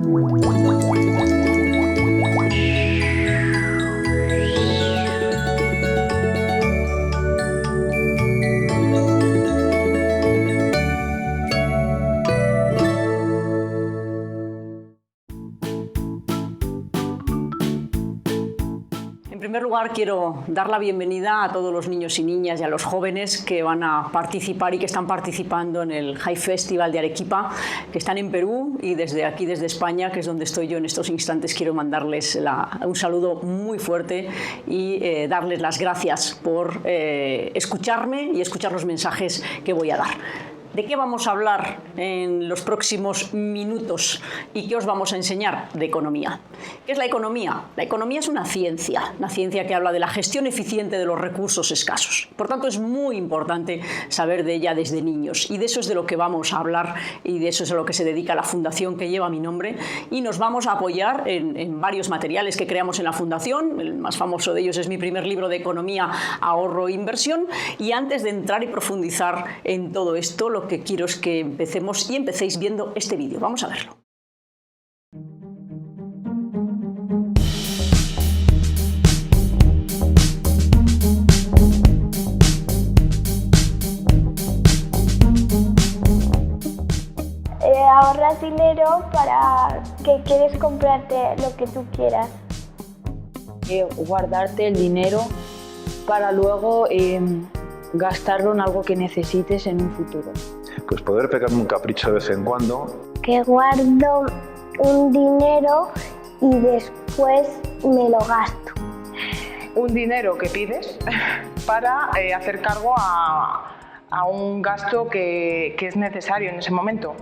En primer lugar, quiero dar la bienvenida a todos los niños y niñas y a los jóvenes que van a participar y que están participando en el High Festival de Arequipa, que están en Perú, y desde aquí, desde España, que es donde estoy yo en estos instantes, quiero mandarles un saludo muy fuerte y darles las gracias por escucharme y escuchar los mensajes que voy a dar. ¿De qué vamos a hablar en los próximos minutos y qué os vamos a enseñar? De economía. ¿Qué es la economía? La economía es una ciencia que habla de la gestión eficiente de los recursos escasos. Por tanto, es muy importante saber de ella desde niños, y de eso es de lo que vamos a hablar, y de eso es a lo que se dedica la fundación que lleva mi nombre, y nos vamos a apoyar en varios materiales que creamos en la fundación. El más famoso de ellos es mi primer libro de economía, Ahorro e Inversión, y antes de entrar y profundizar en todo esto, lo que quiero es que empecemos y empecéis viendo este vídeo. Vamos a verlo. Ahorras dinero para que quieres comprarte lo que tú quieras. Guardarte el dinero para luego gastarlo en algo que necesites en un futuro. Pues poder pegarme un capricho de vez en cuando. Que guardo un dinero y después me lo gasto. Un dinero que pides para hacer cargo a un gasto que es necesario en ese momento.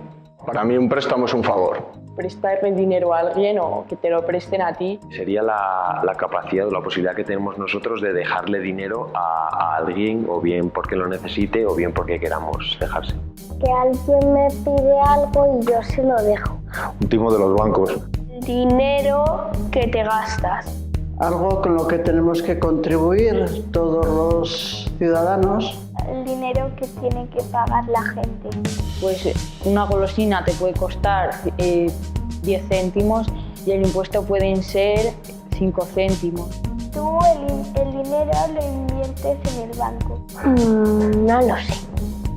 Para mí un préstamo es un favor. Prestarle dinero a alguien o que te lo presten a ti. Sería la capacidad o la posibilidad que tenemos nosotros de dejarle dinero a alguien, o bien porque lo necesite o bien porque queramos dejarse. Que alguien me pide algo y yo se lo dejo. Un timo de los bancos. Dinero que te gastas. Algo con lo que tenemos que contribuir todos los ciudadanos. El dinero que tiene que pagar la gente. Pues una golosina te puede costar 10 céntimos y el impuesto pueden ser 5 céntimos. ¿Tú el dinero lo inviertes en el banco? No lo sé.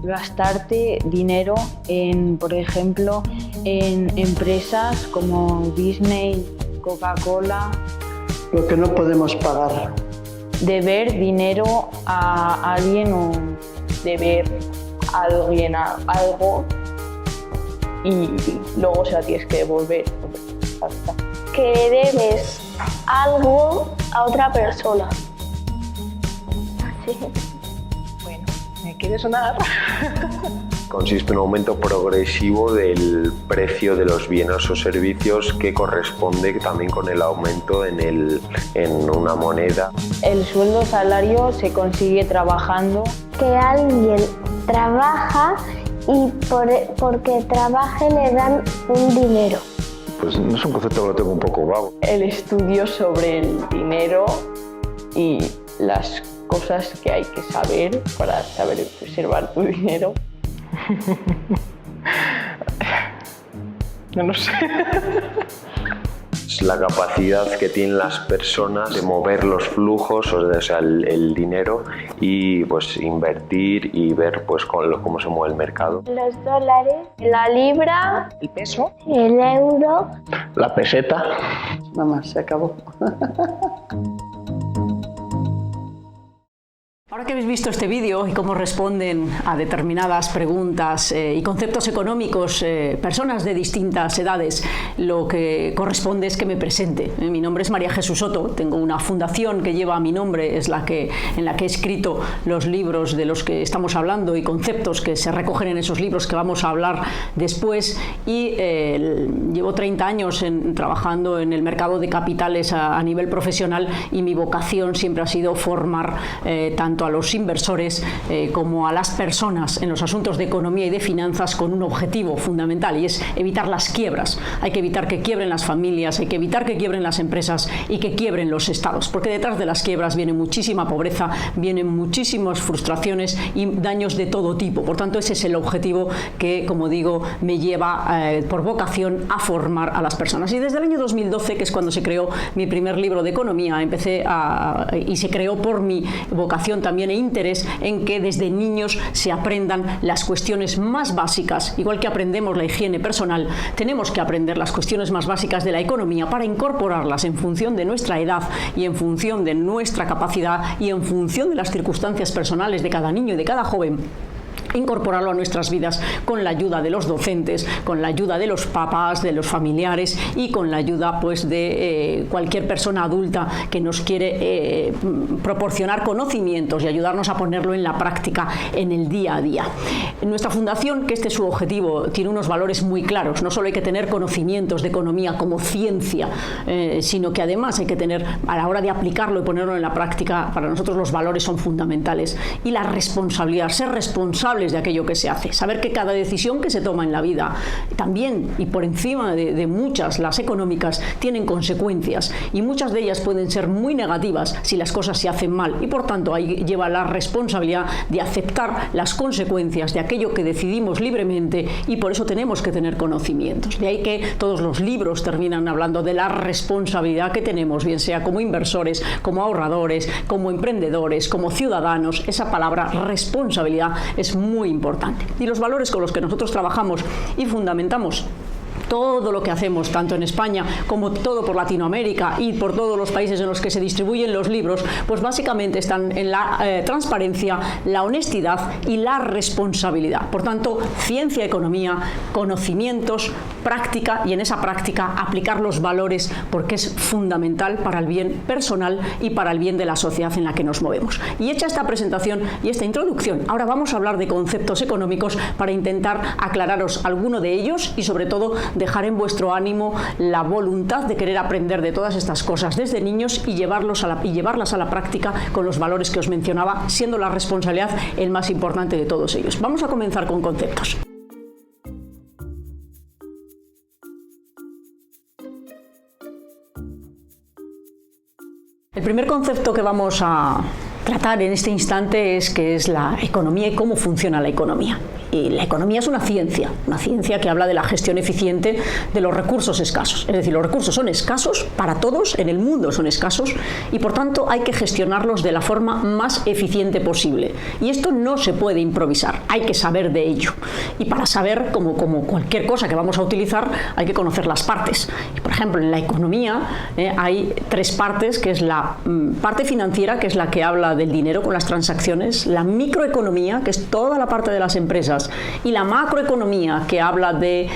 Gastarte dinero en, por ejemplo, en empresas como Disney, Coca-Cola. Lo que no podemos pagar. Deber dinero a alguien o deber a alguien algo y luego se la tienes que devolver. Que debes algo a otra persona. Así. Bueno, ¿me quiere sonar? Consiste en un aumento progresivo del precio de los bienes o servicios que corresponde también con el aumento en una moneda. El sueldo salario se consigue trabajando. Que alguien trabaja y porque trabaje le dan un dinero. Pues no es un concepto que lo tengo un poco vago. El estudio sobre el dinero y las cosas que hay que saber para saber preservar tu dinero. No lo sé. Es la capacidad que tienen las personas de mover los flujos, o sea, el dinero, y pues invertir y ver pues cómo se mueve el mercado. Los dólares, la libra, El peso, el euro, La peseta. Nada más, se acabó. Ahora que habéis visto este vídeo y cómo responden a determinadas preguntas y conceptos económicos personas de distintas edades, lo que corresponde es que me presente. Mi nombre es María Jesús Soto, tengo una fundación que lleva mi nombre, es en la que he escrito los libros de los que estamos hablando y conceptos que se recogen en esos libros que vamos a hablar después, y llevo 30 años trabajando en el mercado de capitales a nivel profesional, y mi vocación siempre ha sido formar tanto a los inversores como a las personas en los asuntos de economía y de finanzas con un objetivo fundamental, y es evitar las quiebras. Hay que evitar que quiebren las familias, hay que evitar que quiebren las empresas y que quiebren los estados, porque detrás de las quiebras viene muchísima pobreza, vienen muchísimas frustraciones y daños de todo tipo. Por tanto, ese es el objetivo que, como digo, me lleva por vocación a formar a las personas. Y desde el año 2012, que es cuando se creó mi primer libro de economía, y se creó por mi vocación también e interés en que desde niños se aprendan las cuestiones más básicas. Igual que aprendemos la higiene personal, tenemos que aprender las cuestiones más básicas de la economía para incorporarlas en función de nuestra edad y en función de nuestra capacidad y en función de las circunstancias personales de cada niño y de cada joven. Incorporarlo a nuestras vidas con la ayuda de los docentes, con la ayuda de los papás, de los familiares y con la ayuda pues de cualquier persona adulta que nos quiere proporcionar conocimientos y ayudarnos a ponerlo en la práctica en el día a día. En nuestra fundación, que este es su objetivo, tiene unos valores muy claros. No solo hay que tener conocimientos de economía como ciencia, sino que además hay que tener, a la hora de aplicarlo y ponerlo en la práctica, para nosotros los valores son fundamentales. Y la responsabilidad, ser responsable de aquello que se hace, saber que cada decisión que se toma en la vida, también y por encima de muchas, las económicas, tienen consecuencias y muchas de ellas pueden ser muy negativas si las cosas se hacen mal, y por tanto ahí lleva la responsabilidad de aceptar las consecuencias de aquello que decidimos libremente, y por eso tenemos que tener conocimientos. De ahí que todos los libros terminan hablando de la responsabilidad que tenemos, bien sea como inversores, como ahorradores, como emprendedores, como ciudadanos. Esa palabra responsabilidad es muy importante. Y los valores con los que nosotros trabajamos y fundamentamos todo lo que hacemos, tanto en España como todo por Latinoamérica y por todos los países en los que se distribuyen los libros, pues básicamente están en la transparencia, la honestidad y la responsabilidad. Por tanto, ciencia, economía, conocimientos, práctica, y en esa práctica aplicar los valores, porque es fundamental para el bien personal y para el bien de la sociedad en la que nos movemos. Y hecha esta presentación y esta introducción, ahora vamos a hablar de conceptos económicos para intentar aclararos alguno de ellos y sobre todo dejar en vuestro ánimo la voluntad de querer aprender de todas estas cosas desde niños y llevarlas a la práctica con los valores que os mencionaba, siendo la responsabilidad el más importante de todos ellos. Vamos a comenzar con conceptos. El primer concepto que vamos a tratar en este instante es qué es la economía y cómo funciona la economía. Y la economía es una ciencia que habla de la gestión eficiente de los recursos escasos. Es decir, los recursos son escasos para todos, en el mundo son escasos, y por tanto hay que gestionarlos de la forma más eficiente posible. Y esto no se puede improvisar, hay que saber de ello. Y para saber, como cualquier cosa que vamos a utilizar, hay que conocer las partes. Y por ejemplo, en la economía hay tres partes, que es la parte financiera, que es la que habla del dinero con las transacciones, la microeconomía, que es toda la parte de las empresas, y la macroeconomía, que habla de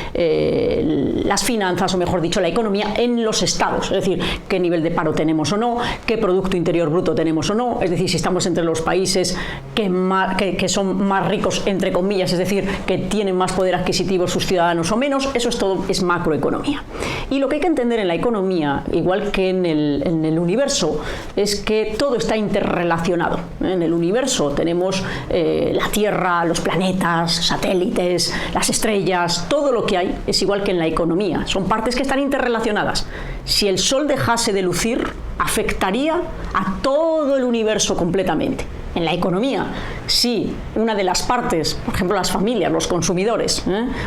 las finanzas, o mejor dicho, la economía en los estados, es decir, qué nivel de paro tenemos o no, qué Producto Interior Bruto tenemos o no, es decir, si estamos entre los países que son más ricos, entre comillas, es decir, que tienen más poder adquisitivo sus ciudadanos o menos. Eso es todo, es macroeconomía. Y lo que hay que entender en la economía, igual que en el universo, es que todo está interrelacionado. En el universo tenemos la Tierra, los planetas, satélites, las estrellas, todo lo que hay es igual que en la economía. Son partes que están interrelacionadas. Si el Sol dejase de lucir, afectaría a todo el universo completamente. En la economía, si una de las partes, por ejemplo las familias, los consumidores,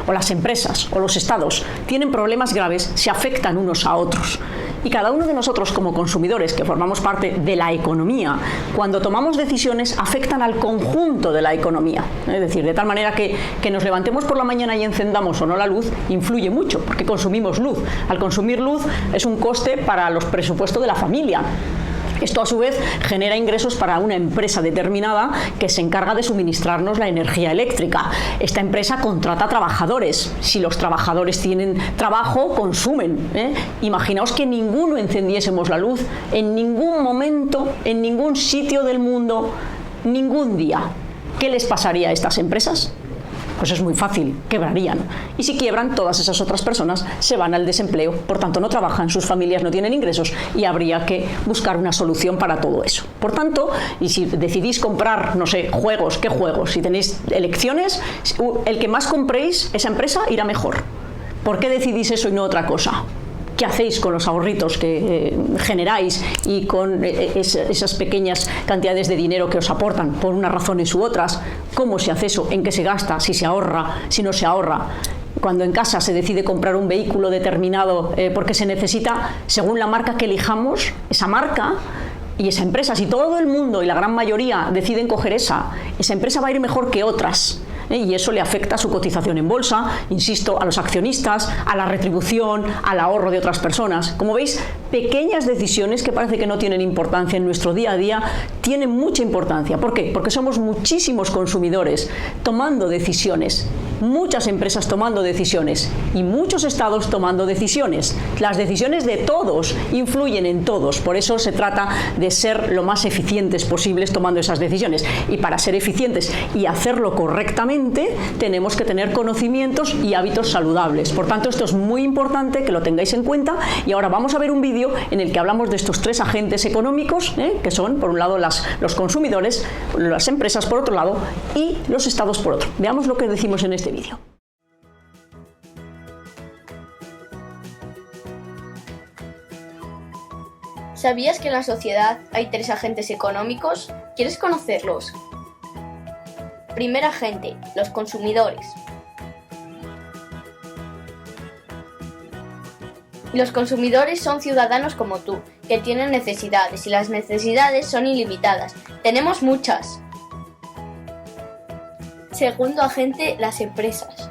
o las empresas, o los estados, tienen problemas graves, se afectan unos a otros. Y cada uno de nosotros como consumidores, que formamos parte de la economía, cuando tomamos decisiones afectan al conjunto de la economía. Es decir, de tal manera que nos levantemos por la mañana y encendamos o no la luz, influye mucho, porque consumimos luz. Al consumir luz es un coste para los presupuestos de la familia. Esto a su vez genera ingresos para una empresa determinada que se encarga de suministrarnos la energía eléctrica. Esta empresa contrata trabajadores. Si los trabajadores tienen trabajo, consumen. Imaginaos que ninguno encendiésemos la luz en ningún momento, en ningún sitio del mundo, ningún día. ¿Qué les pasaría a estas empresas? Pues es muy fácil, quebrarían. Y si quiebran, todas esas otras personas se van al desempleo, por tanto no trabajan, sus familias no tienen ingresos y habría que buscar una solución para todo eso. Por tanto, y si decidís comprar, no sé, juegos, ¿qué juegos? Si tenéis elecciones, el que más compréis, esa empresa irá mejor. ¿Por qué decidís eso y no otra cosa? ¿Qué hacéis con los ahorritos que generáis y con esas pequeñas cantidades de dinero que os aportan por unas razones u otras? ¿Cómo se hace eso? ¿En qué se gasta? ¿Si se ahorra? ¿Si no se ahorra? Cuando en casa se decide comprar un vehículo determinado porque se necesita, según la marca que elijamos, esa marca y esa empresa, si todo el mundo y la gran mayoría deciden coger esa empresa va a ir mejor que otras. Y eso le afecta a su cotización en bolsa, insisto, a los accionistas, a la retribución, al ahorro de otras personas. Como veis, pequeñas decisiones que parece que no tienen importancia en nuestro día a día, tienen mucha importancia. ¿Por qué? Porque somos muchísimos consumidores tomando decisiones, muchas empresas tomando decisiones y muchos estados tomando decisiones. Las decisiones de todos influyen en todos, por eso se trata de ser lo más eficientes posibles tomando esas decisiones. Y para ser eficientes y hacerlo correctamente, tenemos que tener conocimientos y hábitos saludables. Por tanto, esto es muy importante que lo tengáis en cuenta y ahora vamos a ver un vídeo en el que hablamos de estos tres agentes económicos, que son, por un lado, los consumidores, las empresas por otro lado y los estados por otro. Veamos lo que decimos en este vídeo. ¿Sabías que en la sociedad hay tres agentes económicos? ¿Quieres conocerlos? Primer agente, los consumidores. Los consumidores son ciudadanos como tú, que tienen necesidades y las necesidades son ilimitadas. Tenemos muchas. Segundo agente, las empresas.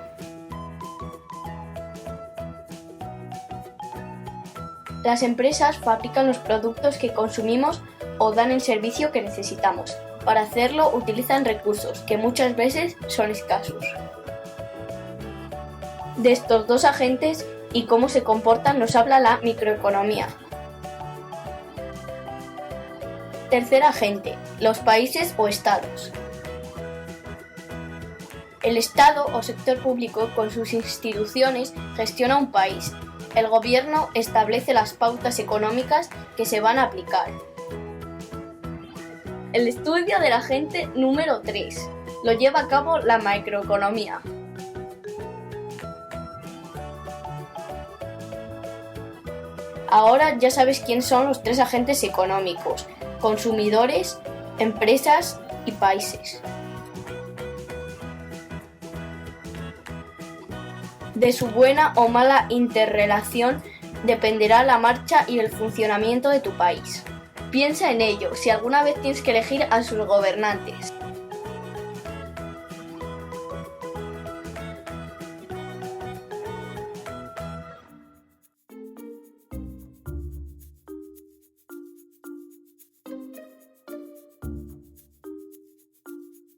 Las empresas fabrican los productos que consumimos o dan el servicio que necesitamos. Para hacerlo utilizan recursos que muchas veces son escasos. De estos dos agentes y cómo se comportan nos habla la microeconomía. Tercer agente, los países o estados. El Estado o sector público con sus instituciones gestiona un país. El gobierno establece las pautas económicas que se van a aplicar. El estudio del agente número 3 lo lleva a cabo la macroeconomía. Ahora ya sabes quiénes son los tres agentes económicos: consumidores, empresas y países. De su buena o mala interrelación dependerá la marcha y el funcionamiento de tu país. Piensa en ello si alguna vez tienes que elegir a sus gobernantes.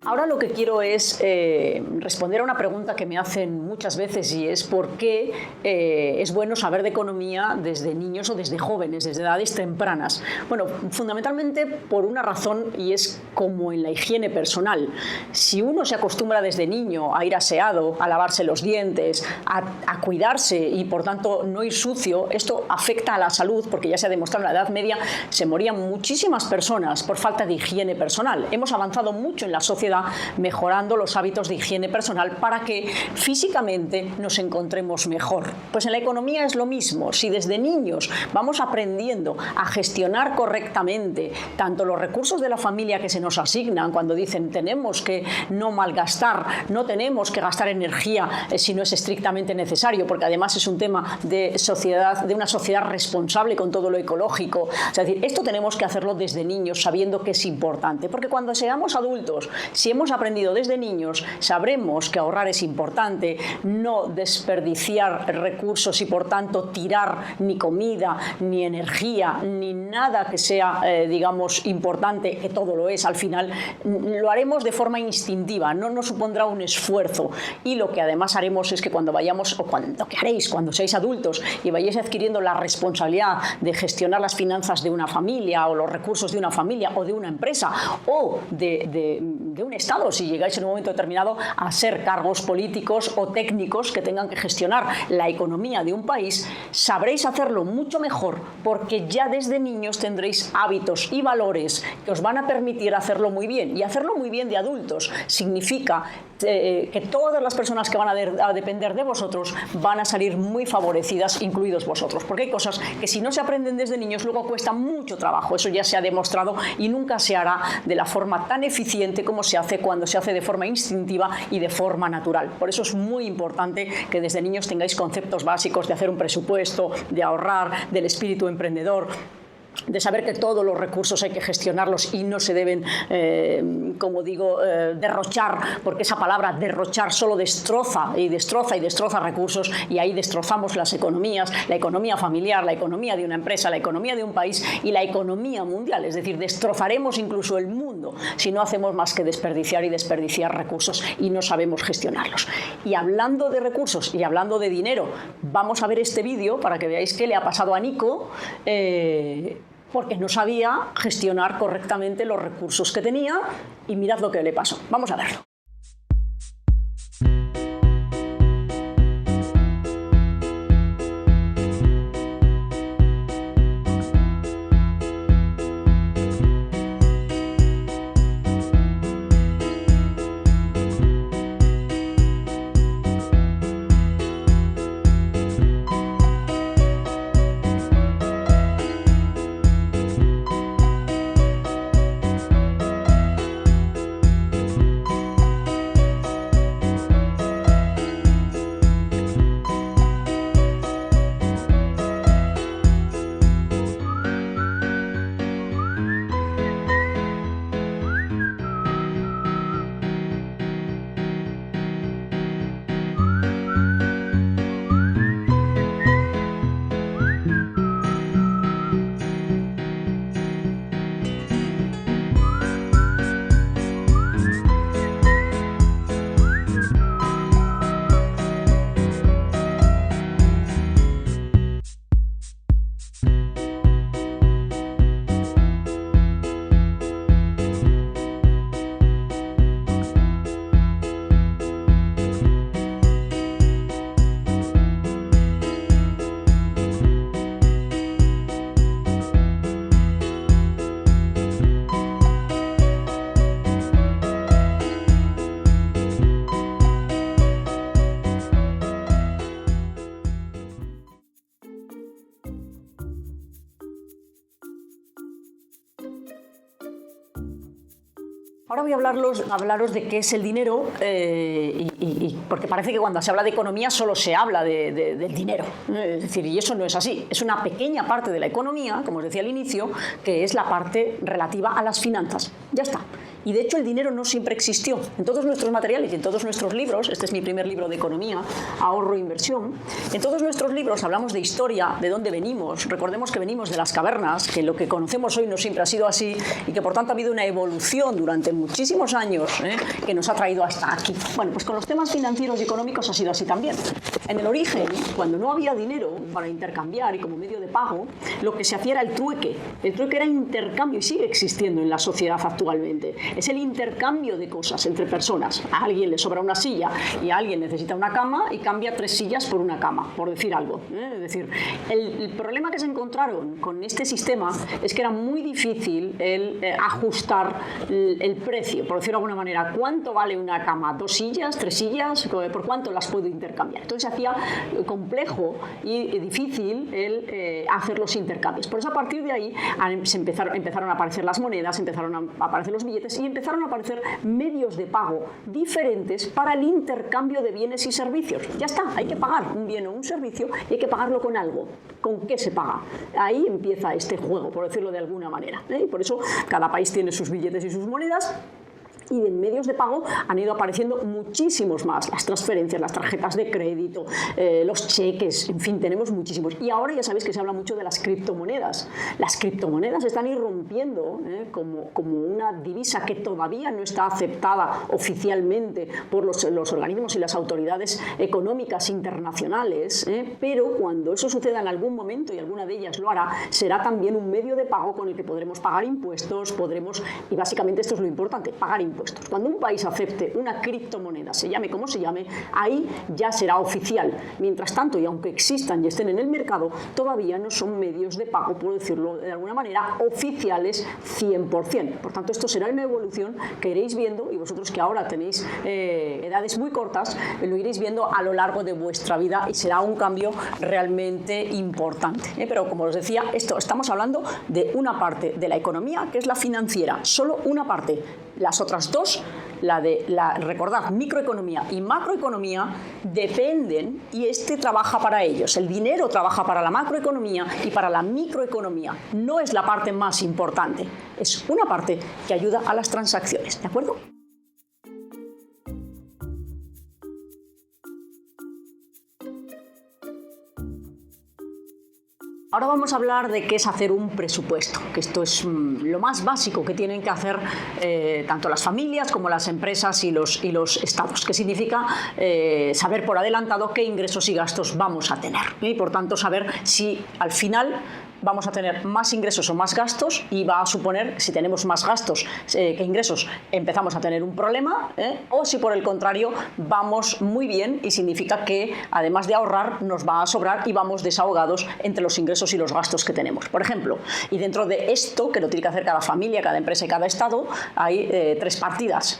Ahora lo que quiero es responder a una pregunta que me hacen muchas veces y es por qué es bueno saber de economía desde niños o desde jóvenes, desde edades tempranas. Bueno, fundamentalmente por una razón y es como en la higiene personal. Si uno se acostumbra desde niño a ir aseado, a lavarse los dientes, a cuidarse y por tanto no ir sucio, esto afecta a la salud porque ya se ha demostrado en la Edad Media se morían muchísimas personas por falta de higiene personal. Hemos avanzado mucho en la sociedad mejorando los hábitos de higiene personal para que físicamente nos encontremos mejor. Pues en la economía es lo mismo. Si desde niños vamos aprendiendo a gestionar correctamente tanto los recursos de la familia que se nos asignan, cuando dicen tenemos que no malgastar, no tenemos que gastar energía si no es estrictamente necesario, porque además es un tema de sociedad, de una sociedad responsable con todo lo ecológico. Es decir, esto tenemos que hacerlo desde niños sabiendo que es importante, porque cuando seamos adultos, si hemos aprendido desde niños, sabremos que ahorrar es importante, no desperdiciar recursos y por tanto tirar ni comida, ni energía, ni nada que sea, digamos, importante, que todo lo es al final, lo haremos de forma instintiva, no nos supondrá un esfuerzo. Y lo que además haremos es que cuando vayamos, o lo que haréis cuando seáis adultos y vayáis adquiriendo la responsabilidad de gestionar las finanzas de una familia o los recursos de una familia o de una empresa o de un Estado, si llegáis en un momento determinado a ser cargos políticos o técnicos que tengan que gestionar la economía de un país, sabréis hacerlo mucho mejor porque ya desde niños tendréis hábitos y valores que os van a permitir hacerlo muy bien. Y hacerlo muy bien de adultos significa que todas las personas que van a depender de vosotros van a salir muy favorecidas, incluidos vosotros, porque hay cosas que si no se aprenden desde niños luego cuesta mucho trabajo. Eso ya se ha demostrado y nunca se hará de la forma tan eficiente como se hace cuando se hace de forma instintiva y de forma natural. Por eso es muy importante que desde niños tengáis conceptos básicos de hacer un presupuesto, de ahorrar, del espíritu emprendedor, de saber que todos los recursos hay que gestionarlos y no se deben, como digo, derrochar, porque esa palabra derrochar solo destroza recursos, y ahí destrozamos las economías, la economía familiar, la economía de una empresa, la economía de un país y la economía mundial. Es decir, destrozaremos incluso el mundo si no hacemos más que desperdiciar recursos y no sabemos gestionarlos. Y hablando de recursos y hablando de dinero, vamos a ver este vídeo para que veáis qué le ha pasado a Nico, porque no sabía gestionar correctamente los recursos que tenía, y mirad lo que le pasó. Vamos a verlo. Ahora voy a hablaros de qué es el dinero, porque parece que cuando se habla de economía solo se habla del dinero. Es decir, y eso no es así. Es una pequeña parte de la economía, como os decía al inicio, que es la parte relativa a las finanzas. Ya está. Y de hecho el dinero no siempre existió. En todos nuestros materiales y en todos nuestros libros, este es mi primer libro de economía, ahorro e inversión, en todos nuestros libros hablamos de historia, de dónde venimos. Recordemos que venimos de las cavernas, que lo que conocemos hoy no siempre ha sido así y que por tanto ha habido una evolución durante muchísimos años que nos ha traído hasta aquí. Bueno, pues con los temas financieros y económicos ha sido así también. En el origen, cuando no había dinero para intercambiar y como medio de pago, lo que se hacía era el trueque. El trueque era intercambio y sigue existiendo en la sociedad actualmente. Es el intercambio de cosas entre personas. A alguien le sobra una silla y a alguien necesita una cama y cambia 3 sillas por una cama, por decir algo. Es decir, el problema que se encontraron con este sistema es que era muy difícil el ajustar el precio, por decirlo de alguna manera. ¿Cuánto vale una cama? 2 sillas, 3 sillas, ¿por cuánto las puedo intercambiar? Entonces se hacía complejo y difícil el hacer los intercambios. Por eso a partir de ahí empezaron a aparecer las monedas, empezaron a aparecer los billetes y empezaron a aparecer medios de pago diferentes para el intercambio de bienes y servicios. Ya está, hay que pagar un bien o un servicio y hay que pagarlo con algo. ¿Con qué se paga? Ahí empieza este juego, por decirlo de alguna manera. Y por eso cada país tiene sus billetes y sus monedas. Y en medios de pago han ido apareciendo muchísimos más, las transferencias, las tarjetas de crédito, los cheques, en fin, tenemos muchísimos. Y ahora ya sabéis que se habla mucho de las criptomonedas. Las criptomonedas están irrumpiendo como una divisa que todavía no está aceptada oficialmente por los organismos y las autoridades económicas internacionales, pero cuando eso suceda en algún momento, y alguna de ellas lo hará, será también un medio de pago con el que podremos pagar impuestos, y básicamente esto es lo importante, pagar impuestos. impuestos. Cuando un país acepte una criptomoneda, se llame como se llame, ahí ya será oficial. Mientras tanto, y aunque existan y estén en el mercado, todavía no son medios de pago, por decirlo de alguna manera, oficiales 100%. Por tanto, esto será una evolución que iréis viendo, y vosotros que ahora tenéis edades muy cortas, lo iréis viendo a lo largo de vuestra vida y será un cambio realmente importante. Pero como os decía, estamos hablando de una parte de la economía que es la financiera, solo una parte. Las otras dos, recordad, microeconomía y macroeconomía, dependen y trabaja para ellos. El dinero trabaja para la macroeconomía y para la microeconomía. No es la parte más importante, es una parte que ayuda a las transacciones, ¿de acuerdo? Ahora vamos a hablar de qué es hacer un presupuesto, que esto es lo más básico que tienen que hacer tanto las familias como las empresas y los estados, que significa saber por adelantado qué ingresos y gastos vamos a tener y por tanto saber si al final vamos a tener más ingresos o más gastos, y va a suponer, si tenemos más gastos que ingresos, empezamos a tener un problema, o si por el contrario vamos muy bien y significa que además de ahorrar nos va a sobrar y vamos desahogados entre los ingresos y los gastos que tenemos. Por ejemplo, y dentro de esto, que lo tiene que hacer cada familia, cada empresa y cada estado, hay tres partidas.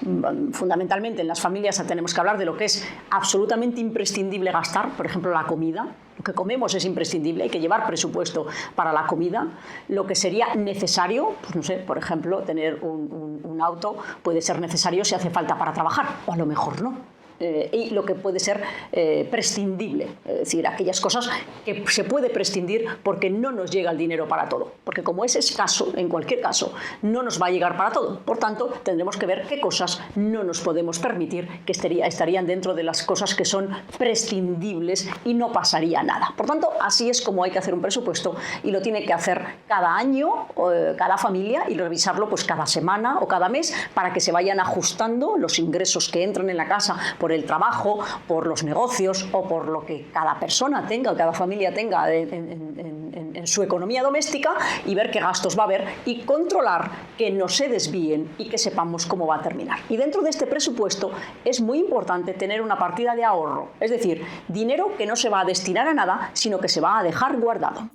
Fundamentalmente en las familias tenemos que hablar de lo que es absolutamente imprescindible gastar, por ejemplo la comida. Lo que comemos es imprescindible, hay que llevar presupuesto para la comida. Lo que sería necesario, pues no sé, por ejemplo, tener un auto puede ser necesario si hace falta para trabajar, o a lo mejor no. Y lo que puede ser prescindible, es decir, aquellas cosas que se puede prescindir porque no nos llega el dinero para todo, porque como es escaso, en cualquier caso, no nos va a llegar para todo. Por tanto, tendremos que ver qué cosas no nos podemos permitir, que estarían dentro de las cosas que son prescindibles y no pasaría nada. Por tanto, así es como hay que hacer un presupuesto, y lo tiene que hacer cada año, cada familia, y revisarlo pues cada semana o cada mes para que se vayan ajustando los ingresos que entran en la casa por el trabajo, por los negocios o por lo que cada persona tenga o cada familia tenga en su economía doméstica, y ver qué gastos va a haber y controlar que no se desvíen y que sepamos cómo va a terminar. Y dentro de este presupuesto es muy importante tener una partida de ahorro, es decir, dinero que no se va a destinar a nada, sino que se va a dejar guardado.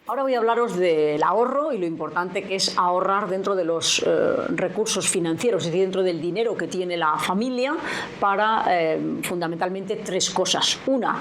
Ahora voy a hablaros del ahorro y lo importante que es ahorrar dentro de los recursos financieros, es decir, dentro del dinero que tiene la familia para fundamentalmente tres cosas. Una,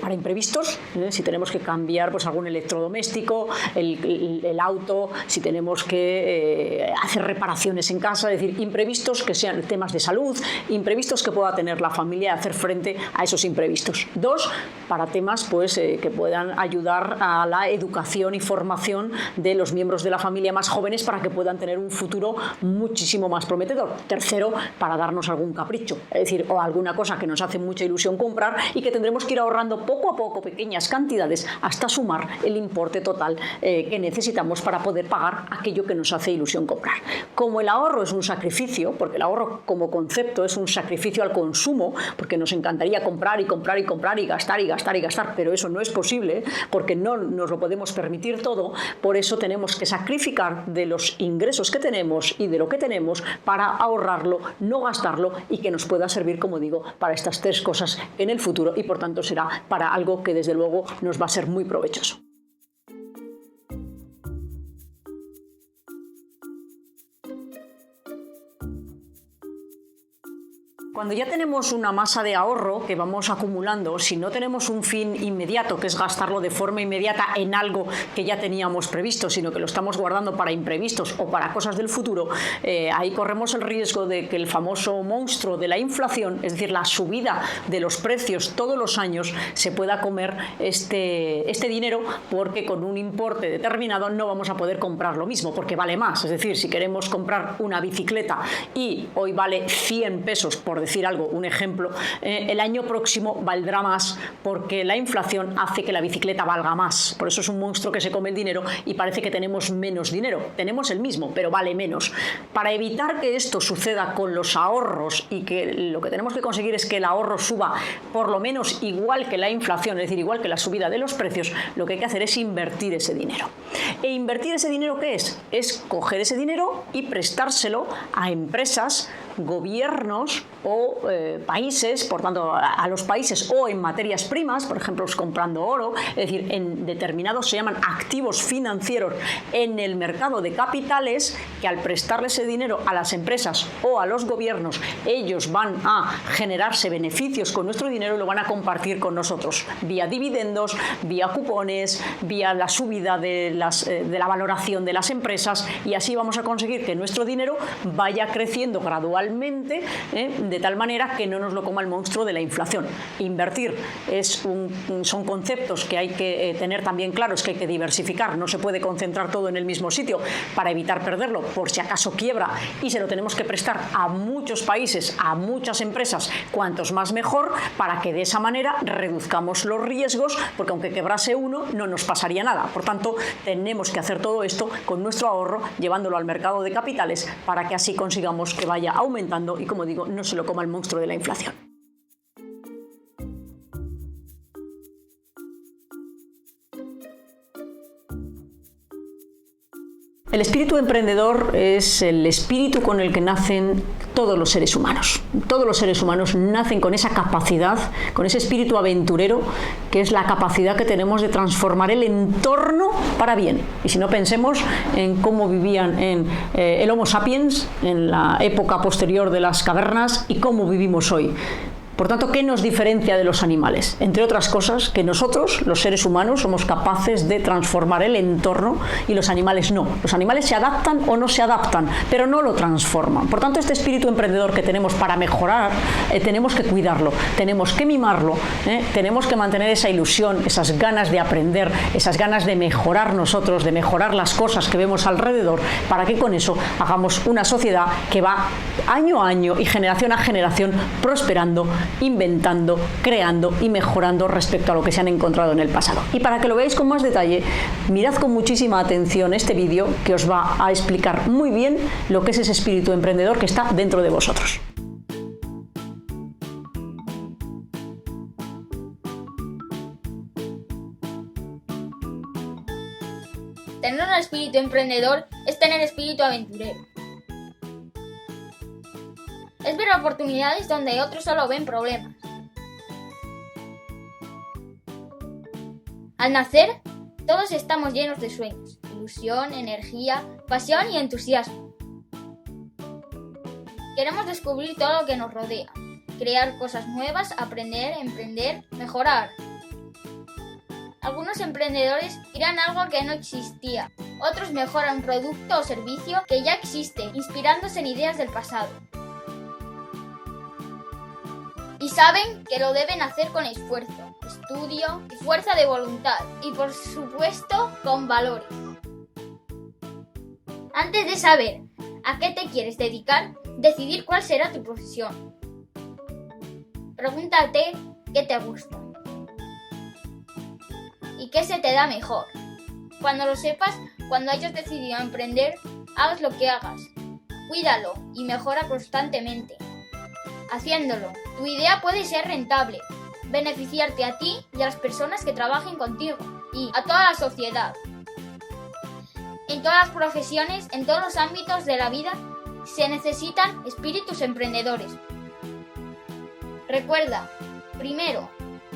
para imprevistos, si tenemos que cambiar pues algún electrodoméstico, el auto, si tenemos que hacer reparaciones en casa, es decir, imprevistos que sean temas de salud, imprevistos que pueda tener la familia, hacer frente a esos imprevistos. Dos, para temas pues que puedan ayudar a la educación y formación de los miembros de la familia más jóvenes para que puedan tener un futuro muchísimo más prometedor. Tercero, para darnos algún capricho, es decir, o alguna cosa que nos hace mucha ilusión comprar y que tendremos que ir ahorrando poco a poco pequeñas cantidades hasta sumar el importe total que necesitamos para poder pagar aquello que nos hace ilusión comprar. Como el ahorro es un sacrificio, porque el ahorro como concepto es un sacrificio al consumo, porque nos encantaría comprar y comprar y comprar y gastar y gastar y gastar, pero eso no es posible porque no nos lo podemos permitir todo. Por eso tenemos que sacrificar de los ingresos que tenemos y de lo que tenemos para ahorrarlo, no gastarlo, y que nos pueda servir, como digo, para estas tres cosas en el futuro, y por tanto será para algo que desde luego nos va a ser muy provechoso. Cuando ya tenemos una masa de ahorro que vamos acumulando, si no tenemos un fin inmediato, que es gastarlo de forma inmediata en algo que ya teníamos previsto, sino que lo estamos guardando para imprevistos o para cosas del futuro, ahí corremos el riesgo de que el famoso monstruo de la inflación, es decir, la subida de los precios todos los años, se pueda comer este dinero, porque con un importe determinado no vamos a poder comprar lo mismo, porque vale más. Es decir, si queremos comprar una bicicleta y hoy vale 100 pesos, por decir algo, un ejemplo, el año próximo valdrá más porque la inflación hace que la bicicleta valga más. Por eso es un monstruo que se come el dinero y parece que tenemos menos dinero. Tenemos el mismo, pero vale menos. Para evitar que esto suceda con los ahorros y que lo que tenemos que conseguir es que el ahorro suba por lo menos igual que la inflación, es decir, igual que la subida de los precios, lo que hay que hacer es invertir ese dinero. ¿E invertir ese dinero qué es? Es coger ese dinero y prestárselo a empresas, gobiernos o países, por tanto a los países, o en materias primas, por ejemplo comprando oro, es decir, en determinados se llaman activos financieros en el mercado de capitales, que al prestarle ese dinero a las empresas o a los gobiernos, ellos van a generarse beneficios con nuestro dinero y lo van a compartir con nosotros vía dividendos, vía cupones, vía la subida de la valoración de las empresas, y así vamos a conseguir que nuestro dinero vaya creciendo gradualmente, de tal manera que no nos lo coma el monstruo de la inflación. Invertir son conceptos que hay que tener también claros, que hay que diversificar, no se puede concentrar todo en el mismo sitio para evitar perderlo por si acaso quiebra, y se lo tenemos que prestar a muchos países, a muchas empresas, cuantos más mejor, para que de esa manera reduzcamos los riesgos, porque aunque quebrase uno no nos pasaría nada. Por tanto, tenemos que hacer todo esto con nuestro ahorro, llevándolo al mercado de capitales, para que así consigamos que vaya aumentando y, como digo, no se lo coma el monstruo de la inflación. El espíritu emprendedor es el espíritu con el que nacen todos los seres humanos. Todos los seres humanos nacen con esa capacidad, con ese espíritu aventurero, que es la capacidad que tenemos de transformar el entorno para bien. Y si no, pensemos en cómo vivían el Homo sapiens en la época posterior de las cavernas y cómo vivimos hoy. Por tanto, ¿qué nos diferencia de los animales? Entre otras cosas, que nosotros, los seres humanos, somos capaces de transformar el entorno y los animales no. Los animales se adaptan o no se adaptan, pero no lo transforman. Por tanto, este espíritu emprendedor que tenemos para mejorar, tenemos que cuidarlo, tenemos que mimarlo, tenemos que mantener esa ilusión, esas ganas de aprender, esas ganas de mejorar nosotros, de mejorar las cosas que vemos alrededor, para que con eso hagamos una sociedad que va año a año y generación a generación prosperando, inventando, creando y mejorando respecto a lo que se han encontrado en el pasado. Y para que lo veáis con más detalle, mirad con muchísima atención este vídeo, que os va a explicar muy bien lo que es ese espíritu emprendedor que está dentro de vosotros. Tener un espíritu emprendedor es tener espíritu aventurero. Es ver oportunidades donde otros solo ven problemas. Al nacer, todos estamos llenos de sueños, ilusión, energía, pasión y entusiasmo. Queremos descubrir todo lo que nos rodea, crear cosas nuevas, aprender, emprender, mejorar. Algunos emprendedores crean algo que no existía, otros mejoran un producto o servicio que ya existe, inspirándose en ideas del pasado. Y saben que lo deben hacer con esfuerzo, estudio y fuerza de voluntad, y por supuesto con valores. Antes de saber a qué te quieres dedicar, decidir cuál será tu profesión. Pregúntate qué te gusta y qué se te da mejor. Cuando lo sepas, cuando hayas decidido emprender, hagas lo que hagas, cuídalo y mejora constantemente. Haciéndolo, tu idea puede ser rentable, beneficiarte a ti y a las personas que trabajen contigo y a toda la sociedad. En todas las profesiones, en todos los ámbitos de la vida, se necesitan espíritus emprendedores. Recuerda, primero,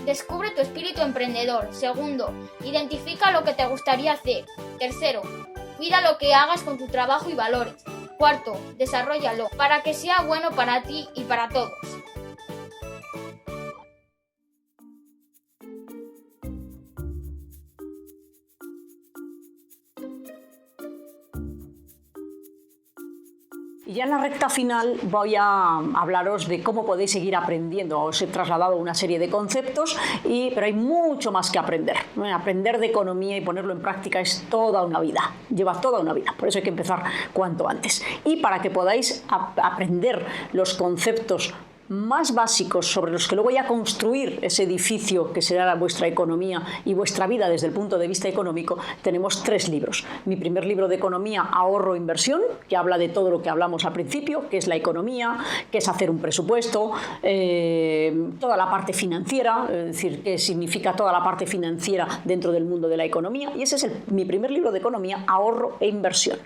descubre tu espíritu emprendedor. Segundo, identifica lo que te gustaría hacer. Tercero, cuida lo que hagas con tu trabajo y valores. Cuarto, desarróllalo para que sea bueno para ti y para todos. Y ya en la recta final voy a hablaros de cómo podéis seguir aprendiendo. Os he trasladado una serie de conceptos, pero hay mucho más que aprender. Aprender de economía y ponerlo en práctica es toda una vida, lleva toda una vida. Por eso hay que empezar cuanto antes. Y para que podáis aprender los conceptos más básicos sobre los que luego voy a construir ese edificio que será vuestra economía y vuestra vida desde el punto de vista económico, tenemos 3 libros. Mi primer libro de economía, Ahorro e Inversión, que habla de todo lo que hablamos al principio, que es la economía, que es hacer un presupuesto, toda la parte financiera, es decir, qué significa toda la parte financiera dentro del mundo de la economía, y ese es mi primer libro de economía, Ahorro e Inversión.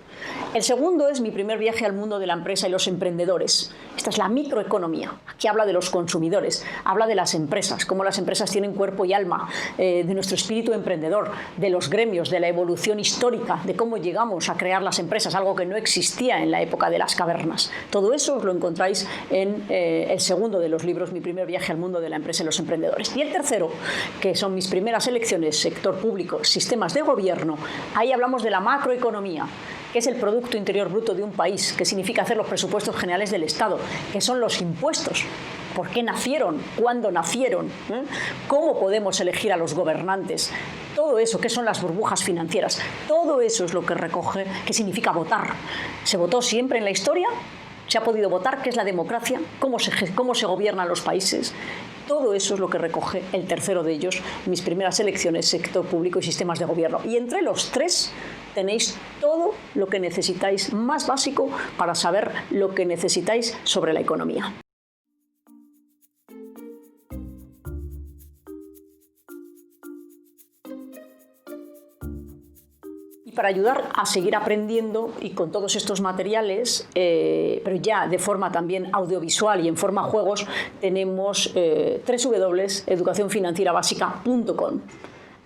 El segundo es mi primer viaje al mundo de la empresa y los emprendedores. Esta es la microeconomía. Aquí habla de los consumidores, habla de las empresas, cómo las empresas tienen cuerpo y alma, de nuestro espíritu emprendedor, de los gremios, de la evolución histórica, de cómo llegamos a crear las empresas, algo que no existía en la época de las cavernas. Todo eso os lo encontráis en el segundo de los libros, Mi primer viaje al mundo de la empresa y los emprendedores. Y el tercero, que son mis primeras elecciones, sector público, sistemas de gobierno, ahí hablamos de la macroeconomía, que es el Producto Interior Bruto de un país, que significa hacer los presupuestos generales del Estado, que son los impuestos, por qué nacieron, cuándo nacieron, cómo podemos elegir a los gobernantes, todo eso, qué son las burbujas financieras, todo eso es lo que recoge, qué significa votar. ¿Se votó siempre en la historia? ¿Se ha podido votar? ¿Qué es la democracia? ¿Cómo se gobiernan los países? Todo eso es lo que recoge el tercero de ellos, mis primeras elecciones, sector público y sistemas de gobierno. Y entre los 3 tenéis todo lo que necesitáis más básico para saber lo que necesitáis sobre la economía. Y para ayudar a seguir aprendiendo y con todos estos materiales, pero ya de forma también audiovisual y en forma juegos, tenemos www.educacionfinancierabásica.com.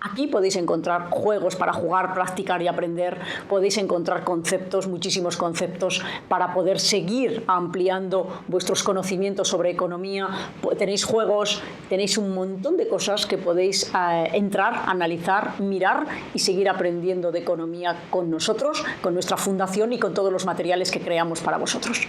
Aquí podéis encontrar juegos para jugar, practicar y aprender, podéis encontrar conceptos, muchísimos conceptos para poder seguir ampliando vuestros conocimientos sobre economía, tenéis juegos, tenéis un montón de cosas que podéis entrar, analizar, mirar y seguir aprendiendo de economía con nosotros, con nuestra fundación y con todos los materiales que creamos para vosotros.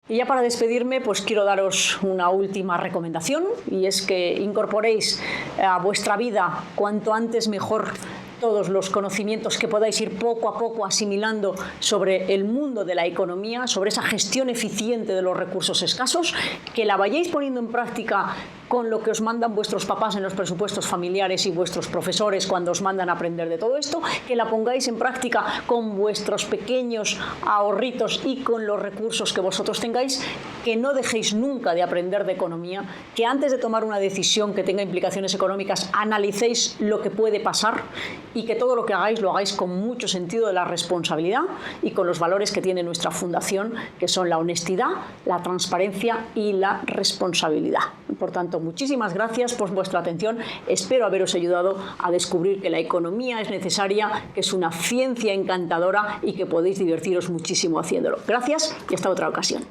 Y ya para despedirme, pues quiero daros una última recomendación, y es que incorporéis a vuestra vida cuanto antes mejor todos los conocimientos que podáis ir poco a poco asimilando sobre el mundo de la economía, sobre esa gestión eficiente de los recursos escasos, que la vayáis poniendo en práctica con lo que os mandan vuestros papás en los presupuestos familiares y vuestros profesores cuando os mandan a aprender de todo esto, que la pongáis en práctica con vuestros pequeños ahorritos y con los recursos que vosotros tengáis, que no dejéis nunca de aprender de economía, que antes de tomar una decisión que tenga implicaciones económicas analicéis lo que puede pasar y que todo lo que hagáis lo hagáis con mucho sentido de la responsabilidad y con los valores que tiene nuestra fundación, que son la honestidad, la transparencia y la responsabilidad. Por tanto, muchísimas gracias por vuestra atención. Espero haberos ayudado a descubrir que la economía es necesaria, que es una ciencia encantadora y que podéis divertiros muchísimo haciéndolo. Gracias y hasta otra ocasión.